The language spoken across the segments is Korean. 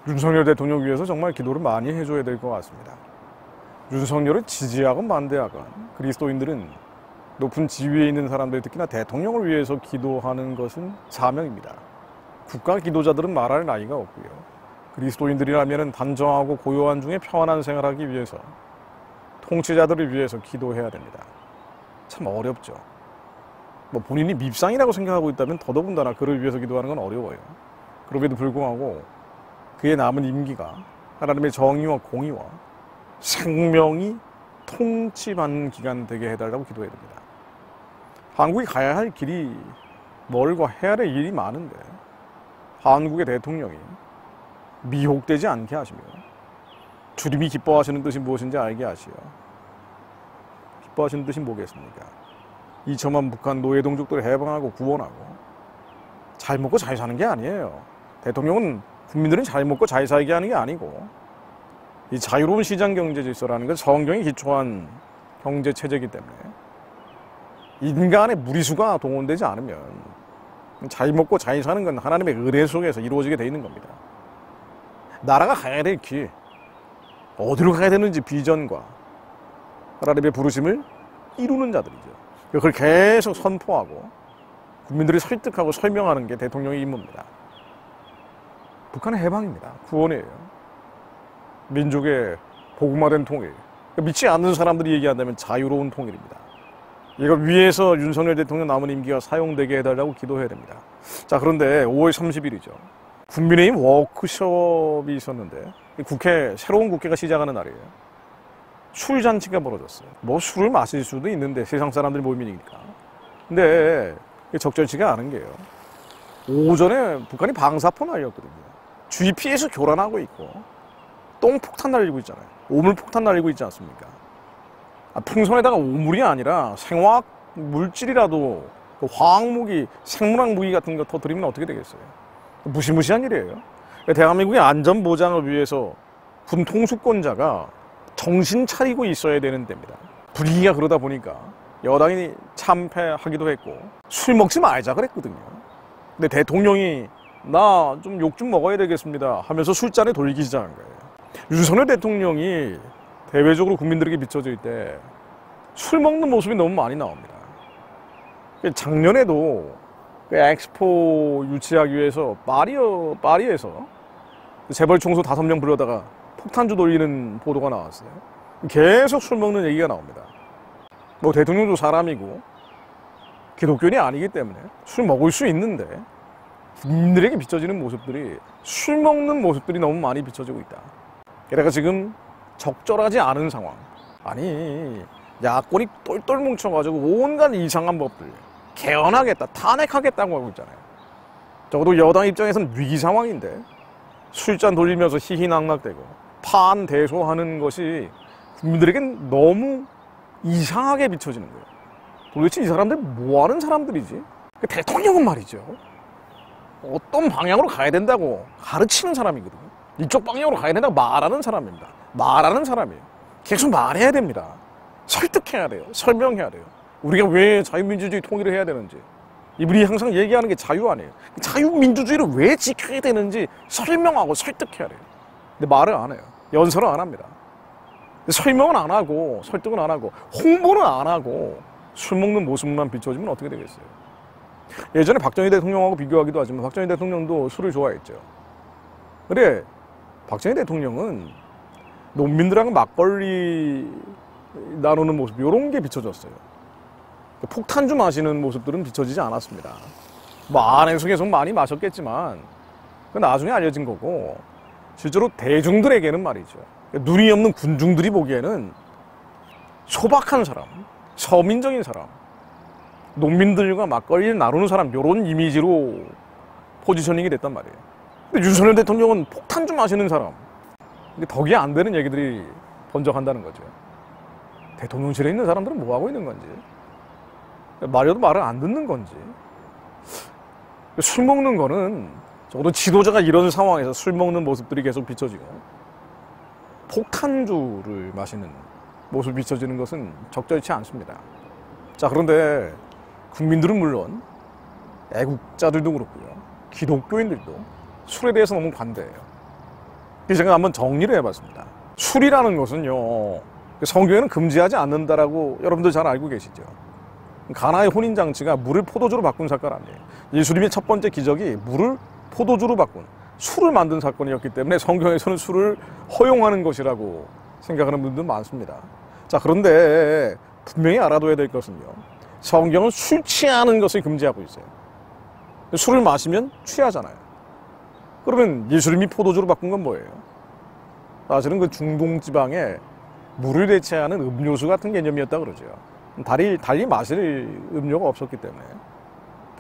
윤석열 대통령 위해서 정말 기도를 많이 해줘야 될 것 같습니다. 윤석열을 지지하건 반대하건 그리스도인들은 높은 지위에 있는 사람들, 특히나 대통령을 위해서 기도하는 것은 사명입니다. 국가 기도자들은 말할 나이가 없고요. 그리스도인들이라면 단정하고 고요한 중에 평안한 생활하기 위해서 통치자들을 위해서 기도해야 됩니다. 참 어렵죠. 본인이 밉상이라고 생각하고 있다면 더더군다나 그를 위해서 기도하는 건 어려워요. 그럼에도 불구하고 그의 남은 임기가 하나님의 정의와 공의와 생명이 통치받는 기간 되게 해달라고 기도해야 됩니다. 한국이 가야 할 길이 멀고 해야 할 일이 많은데 한국의 대통령이 미혹되지 않게 하시며 주님이 기뻐하시는 뜻이 무엇인지 알게 하시어 기뻐하시는 뜻이 뭐겠습니까? 2천만 북한 노예동족들을 해방하고 구원하고 잘 먹고 잘 사는 게 아니에요. 대통령은 국민들은 잘 먹고 잘 살게 하는 게 아니고 이 자유로운 시장 경제 질서라는 건 성경에 기초한 경제 체제이기 때문에 인간의 무리수가 동원되지 않으면 잘 먹고 잘 사는 건 하나님의 은혜 속에서 이루어지게 돼 있는 겁니다. 나라가 가야 될 길, 어디로 가야 되는지 비전과 하나님의 부르심을 이루는 자들이죠. 그걸 계속 선포하고 국민들이 설득하고 설명하는 게 대통령의 임무입니다. 북한의 해방입니다. 구원이에요. 민족의 복음화된 통일. 믿지 않는 사람들이 얘기한다면 자유로운 통일입니다. 이걸 위해서 윤석열 대통령 남은 임기가 사용되게 해달라고 기도해야 됩니다. 자, 그런데 5월 30일이죠. 국민의힘 워크숍이 있었는데 새로운 국회가 시작하는 날이에요. 술잔치가 벌어졌어요. 술을 마실 수도 있는데 세상 사람들이 모이니까. 근데 적절치가 않은 게요. 오전에 북한이 방사포 날렸거든요. GP에서 교란하고 있고 똥폭탄 날리고 있잖아요. 오물폭탄 날리고 있지 않습니까? 풍선에다가 오물이 아니라 생화학 물질이라도 화학무기, 생물학 무기 같은 거 터뜨리면 어떻게 되겠어요? 무시무시한 일이에요. 대한민국의 안전보장을 위해서 군 통수권자가 정신 차리고 있어야 되는 때입니다. 분위기가 그러다 보니까 여당이 참패하기도 했고 술 먹지 말자 그랬거든요. 근데 대통령이 나 좀 욕 좀 먹어야 되겠습니다 하면서 술잔에 돌리기 시작한 거예요. 윤석열 대통령이 대외적으로 국민들에게 비춰질 때 술 먹는 모습이 너무 많이 나옵니다. 작년에도 엑스포 유치하기 위해서 파리에서 재벌 총수 5명 불러다가 폭탄주 돌리는 보도가 나왔어요. 계속 술 먹는 얘기가 나옵니다. 대통령도 사람이고 기독교인이 아니기 때문에 술 먹을 수 있는데 국민들에게 비춰지는 모습들이 술 먹는 모습들이 너무 많이 비춰지고 있다. 게다가 지금 적절하지 않은 상황. 아니 야권이 똘똘 뭉쳐가지고 온갖 이상한 법들 개헌하겠다, 탄핵하겠다고 하고 있잖아요. 적어도 여당 입장에서는 위기 상황인데 술잔 돌리면서 희희낙낙대고 판대소하는 것이 국민들에겐 너무 이상하게 비춰지는 거예요. 도대체 이 사람들 뭐하는 사람들이지? 대통령은 말이죠, 어떤 방향으로 가야 된다고 가르치는 사람이거든요. 이쪽 방향으로 가야 된다고 말하는 사람입니다. 말하는 사람이에요. 계속 말해야 됩니다. 설득해야 돼요. 설명해야 돼요. 우리가 왜 자유민주주의 통일을 해야 되는지. 이분이 항상 얘기하는 게 자유 아니에요. 자유민주주의를 왜 지켜야 되는지 설명하고 설득해야 돼요. 근데 말을 안 해요. 연설을 안 합니다. 설명은 안 하고 설득은 안 하고 홍보는 안 하고 술 먹는 모습만 비춰지면 어떻게 되겠어요? 예전에 박정희 대통령하고 비교하기도 하지만 박정희 대통령도 술을 좋아했죠. 그래, 박정희 대통령은 농민들하고 막걸리 나누는 모습, 이런 게 비춰졌어요. 폭탄주 마시는 모습들은 비춰지지 않았습니다. 안에서 계속 많이 마셨겠지만 그건 나중에 알려진 거고, 실제로 대중들에게는 말이죠, 눈이 없는 군중들이 보기에는 소박한 사람, 서민적인 사람, 농민들과 막걸리를 나누는 사람, 이런 이미지로 포지셔닝이 됐단 말이에요. 근데 윤석열 대통령은 폭탄주 마시는 사람, 근데 덕이 안 되는 얘기들이 번쩍한다는 거죠. 대통령실에 있는 사람들은 뭐 하고 있는 건지, 말해도 말을 안 듣는 건지. 술 먹는 거는 적어도 지도자가 이런 상황에서 술 먹는 모습들이 계속 비춰지고 폭탄주를 마시는 모습이 비춰지는 것은 적절치 않습니다. 자, 그런데 국민들은 물론 애국자들도 그렇고요. 기독교인들도 술에 대해서 너무 반대해요. 그래서 제가 한번 정리를 해봤습니다. 술이라는 것은요, 성경에는 금지하지 않는다라고 여러분들 잘 알고 계시죠. 가나의 혼인잔치가 물을 포도주로 바꾼 사건 아니에요. 예수님의 첫 번째 기적이 물을 포도주로 바꾼 술을 만든 사건이었기 때문에 성경에서는 술을 허용하는 것이라고 생각하는 분들도 많습니다. 자, 그런데 분명히 알아둬야 될 것은요, 성경은 술 취하는 것을 금지하고 있어요. 술을 마시면 취하잖아요. 그러면 예수님이 포도주로 바꾼 건 뭐예요? 사실은 그 중동 지방에 물을 대체하는 음료수 같은 개념이었다 그러죠. 달리 마실 음료가 없었기 때문에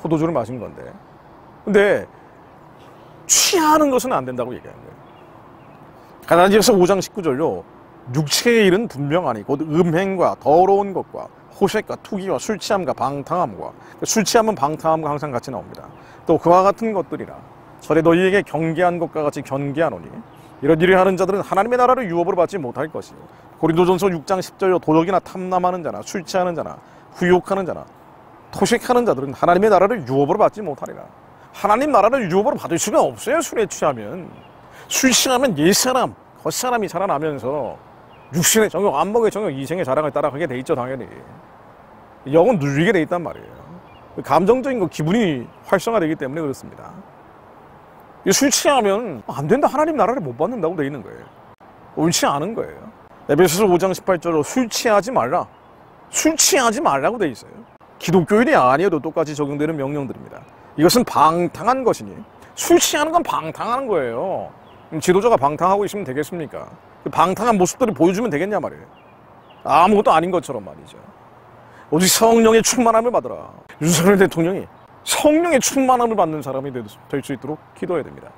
포도주를 마신 건데, 근데 취하는 것은 안 된다고 얘기하는 거예요. 가라디아서 5장 19절로 육체의 일은 분명하니 곧 음행과 더러운 것과 호색과 투기와 술 취함과 방탕함과, 술 취함은 방탕함과 항상 같이 나옵니다. 또 그와 같은 것들이라 전에 너희에게 경계한 것과 같이 경계하노니 이런 일을 하는 자들은 하나님의 나라를 유업으로 받지 못할 것이요. 고린도전서 6장 10절로 도덕이나 탐남하는 자나 술 취하는 자나 후욕하는 자나 토식하는 자들은 하나님의 나라를 유업으로 받지 못하리라. 하나님 나라를 유업으로 받을 수가 없어요. 술에 취하면. 술 취하면 옛사람, 겉사람이 자라나면서 육신의 정욕, 안목의 정욕, 이생의 자랑을 따라가게 돼 있죠. 당연히 영은 눌리게 돼 있단 말이에요. 감정적인 거, 기분이 활성화되기 때문에 그렇습니다. 술 취하면 안 된다, 하나님 나라를 못 받는다고 돼 있는 거예요. 옳지 않은 거예요. 에베소서 5장 18절로 술 취하지 말라, 술 취하지 말라고 돼 있어요. 기독교인이 아니어도 똑같이 적용되는 명령들입니다. 이것은 방탕한 것이니, 술 취하는 건 방탕하는 거예요. 지도자가 방탕하고 있으면 되겠습니까? 방탕한 모습들을 보여주면 되겠냐 말이에요. 아무것도 아닌 것처럼 말이죠. 오직 성령의 충만함을 받으라. 윤석열 대통령이 성령의 충만함을 받는 사람이 될 수 있도록 기도해야 됩니다.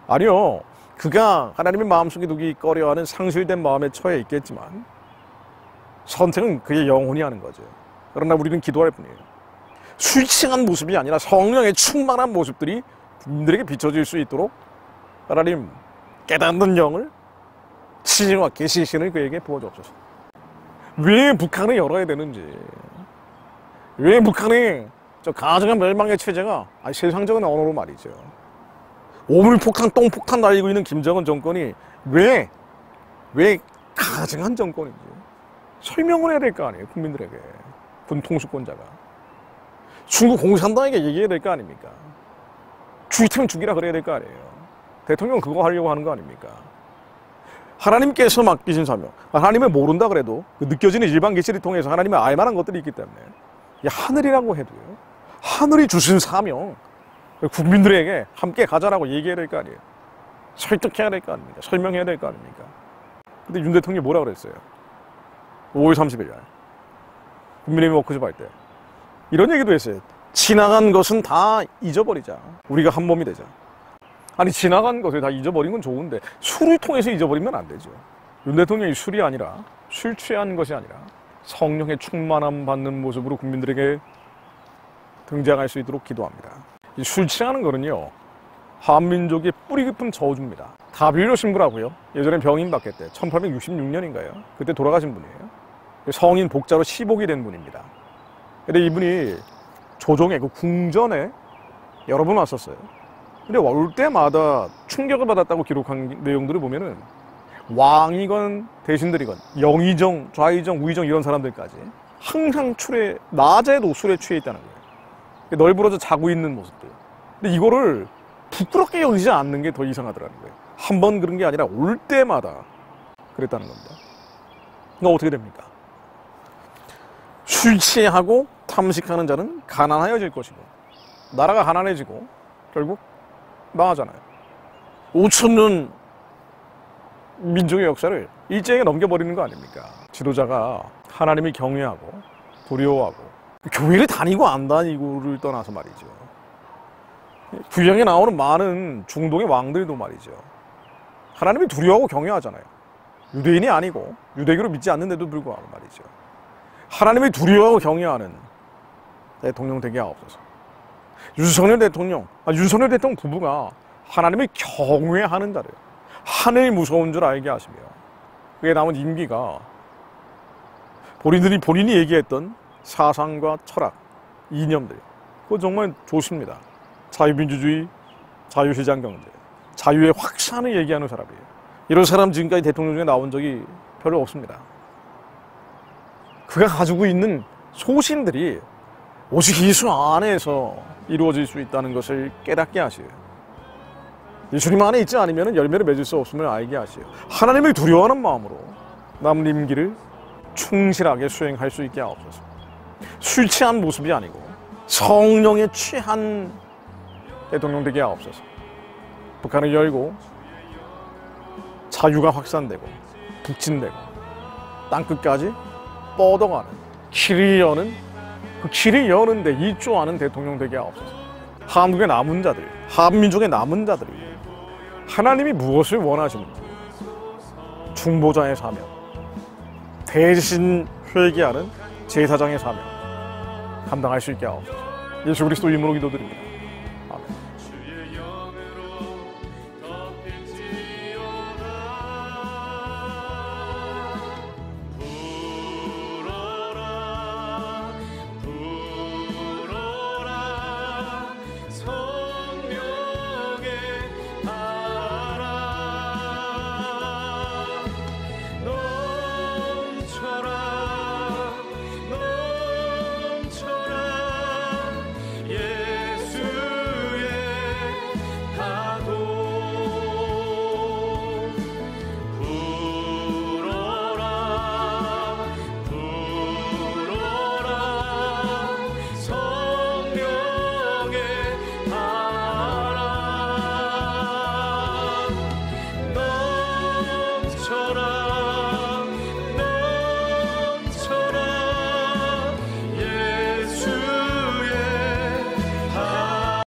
아니요, 그가 하나님의 마음속에 두기 꺼려하는 상실된 마음에 처해 있겠지만 선택은 그의 영혼이 하는 거죠. 그러나 우리는 기도할 뿐이에요. 술 취한 모습이 아니라 성령의 충만한 모습들이 국민들에게 비춰질 수 있도록 하나님 깨닫는 영을, 지혜와 계시신을 그에게 부어주옵소서. 왜 북한을 열어야 되는지, 왜 북한이 저 가정한 멸망의 체제가, 세상적인 언어로 말이죠, 오물폭탄, 똥폭탄 날리고 있는 김정은 정권이 왜 가증한 정권인지 설명을 해야 될 거 아니에요. 국민들에게, 군 통수권자가 중국 공산당에게 얘기해야 될 거 아닙니까? 죽이면 죽이라 그래야 될 거 아니에요. 대통령은 그거 하려고 하는 거 아닙니까? 하나님께서 맡기신 사명, 하나님을 모른다 그래도 그 느껴지는 일반 계시를 통해서 하나님을 알만한 것들이 있기 때문에, 하늘이라고 해도요, 하늘이 주신 사명, 국민들에게 함께 가자라고 얘기해야 될 거 아니에요. 설득해야 될 거 아닙니까? 설명해야 될 거 아닙니까? 근데 윤 대통령이 뭐라 그랬어요? 5월 30일 날 국민의힘 워크숍 할 때 이런 얘기도 했어요. 지나간 것은 다 잊어버리자. 우리가 한 몸이 되자. 아니, 지나간 것을 다 잊어버린 건 좋은데 술을 통해서 잊어버리면 안 되죠. 윤 대통령이 술이 아니라, 술 취한 것이 아니라 성령의 충만함 받는 모습으로 국민들에게 등장할 수 있도록 기도합니다. 이 술 취하는 거는요, 한민족의 뿌리 깊은 저주입니다. 다빌로 신부라고요. 예전에 병인 받게 때 1866년인가요? 그때 돌아가신 분이에요. 성인 복자로 시복이 된 분입니다. 근데 이분이 조정에, 그 궁전에 여러 번 왔었어요. 근데 올 때마다 충격을 받았다고 기록한 내용들을 보면은 왕이건 대신들이건 영의정, 좌의정, 우의정 이런 사람들까지 항상 낮에도 술에 취해 있다는 거예요. 널브러져 자고 있는 모습들. 근데 이거를 부끄럽게 여기지 않는 게 더 이상하더라는 거예요. 한 번 그런 게 아니라 올 때마다 그랬다는 겁니다. 그러니까 어떻게 됩니까? 술 취하고 탐식하는 자는 가난하여질 것이고, 나라가 가난해지고 결국 망하잖아요. 5,000년 민족의 역사를 일제에게 넘겨버리는 거 아닙니까? 지도자가 하나님을 경외하고 두려워하고 교회를 다니고 안 다니고를 떠나서 말이죠, 구약에 나오는 많은 중동의 왕들도 말이죠, 하나님을 두려워하고 경외하잖아요. 유대인이 아니고 유대교를 믿지 않는데도 불구하고 말이죠, 하나님을 두려워하고 경외하는 대통령 되게 하옵소서. 윤석열 대통령 부부가 하나님을 경외하는 자를, 하늘 무서운 줄 알게 하시며, 그게 남은 임기가 본인이 얘기했던 사상과 철학, 이념들, 그거 정말 좋습니다. 자유민주주의, 자유시장 경제, 자유의 확산을 얘기하는 사람이에요. 이런 사람 지금까지 대통령 중에 나온 적이 별로 없습니다. 그가 가지고 있는 소신들이 오직 예수 안에서 이루어질 수 있다는 것을 깨닫게 하시요. 예수님 안에 있지 않으면 열매를 맺을 수 없음을 알게 하시요. 하나님을 두려워하는 마음으로 남 임기를 충실하게 수행할 수 있게 하옵소서. 술 취한 모습이 아니고 성령에 취한 대통령 되게 하옵소서. 북한을 열고 자유가 확산되고 북진되고 땅끝까지 뻗어가는 길을 여는 그 길을 여는데 일조하는 대통령 되게 하옵소서. 한국의 남은 자들, 한민족의 남은 자들이 하나님이 무엇을 원하시는지 중보자의 사명, 대신 회개하는 제사장의 사명 감당할 수 있게 하옵소서. 예수 그리스도 이름으로 기도드립니다.